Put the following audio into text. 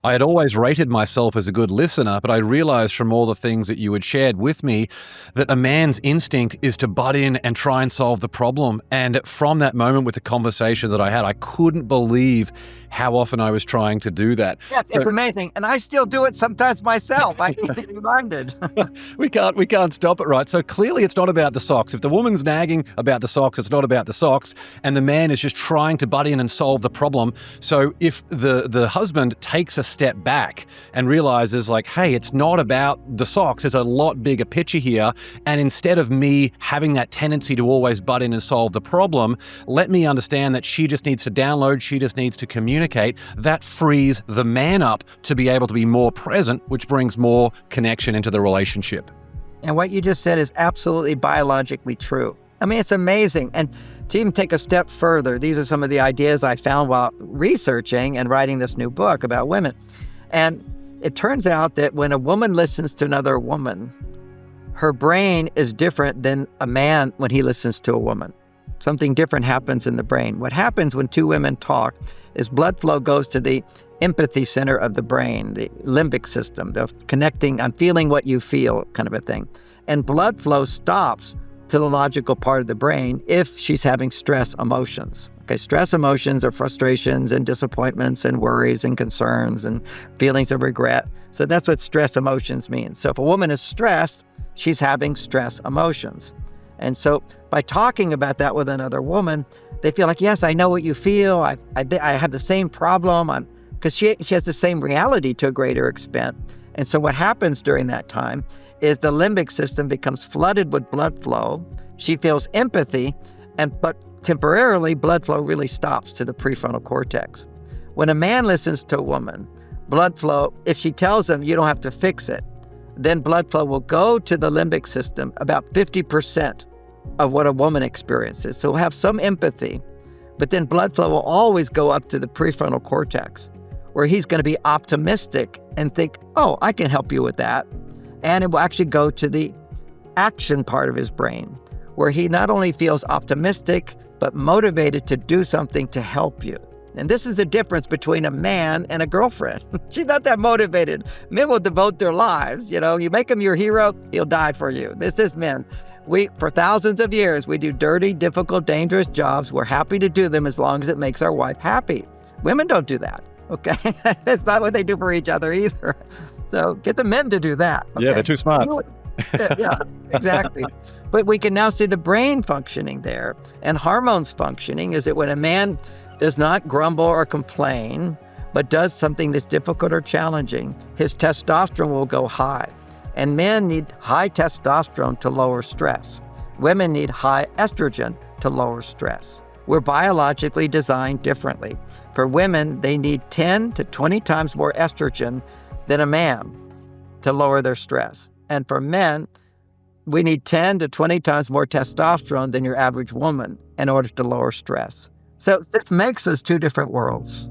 I had always rated myself as a good listener, but I realized from all the things that you had shared with me that a man's instinct is to butt in and try and solve the problem. And from that moment with the conversations that I had, I couldn't believe how often I was trying to do that. Yeah, it's amazing. And I still do it sometimes myself. I need to be reminded. We can't stop it, right? So clearly it's not about the socks. If the woman's nagging about the socks, it's not about the socks. And the man is just trying to butt in and solve the problem. So if the husband takes a step back and realizes like, hey, it's not about the socks. There's a lot bigger picture here. And instead of me having that tendency to always butt in and solve the problem, let me understand that she just needs to download. She just needs to communicate. That frees the man up to be able to be more present, which brings more connection into the relationship. And what you just said is absolutely biologically true. I mean, it's amazing. And to even take a step further, these are some of the ideas I found while researching and writing this new book about women. And it turns out that when a woman listens to another woman, her brain is different than a man when he listens to a woman. Something different happens in the brain. What happens when two women talk is blood flow goes to the empathy center of the brain, the limbic system, the connecting, I'm feeling what you feel kind of a thing. And blood flow stops to the logical part of the brain if she's having stress emotions. Okay, stress emotions are frustrations and disappointments and worries and concerns and feelings of regret. So that's what stress emotions mean. So if a woman is stressed, she's having stress emotions. And so by talking about that with another woman, they feel like, yes, I know what you feel. I have the same problem. Because she has the same reality to a greater extent. And so what happens during that time is the limbic system becomes flooded with blood flow. She feels empathy, but temporarily blood flow really stops to the prefrontal cortex. When a man listens to a woman, blood flow, if she tells him you don't have to fix it, then blood flow will go to the limbic system, about 50% of what a woman experiences. So we'll have some empathy, but then blood flow will always go up to the prefrontal cortex, where he's going to be optimistic and think, oh, I can help you with that. And it will actually go to the action part of his brain, where he not only feels optimistic, but motivated to do something to help you. And this is the difference between a man and a girlfriend. She's not that motivated. Men will devote their lives. You make him your hero, he'll die for you. This is men. For thousands of years, we do dirty, difficult, dangerous jobs. We're happy to do them as long as it makes our wife happy. Women don't do that, okay? That's not what they do for each other either. So get the men to do that. Okay? Yeah, they're too smart. Yeah, exactly. But we can now see the brain functioning there and hormones functioning is that when a man does not grumble or complain, but does something that's difficult or challenging, his testosterone will go high. And men need high testosterone to lower stress. Women need high estrogen to lower stress. We're biologically designed differently. For women, they need 10 to 20 times more estrogen than a man to lower their stress. And for men, we need 10 to 20 times more testosterone than your average woman in order to lower stress. So this makes us two different worlds.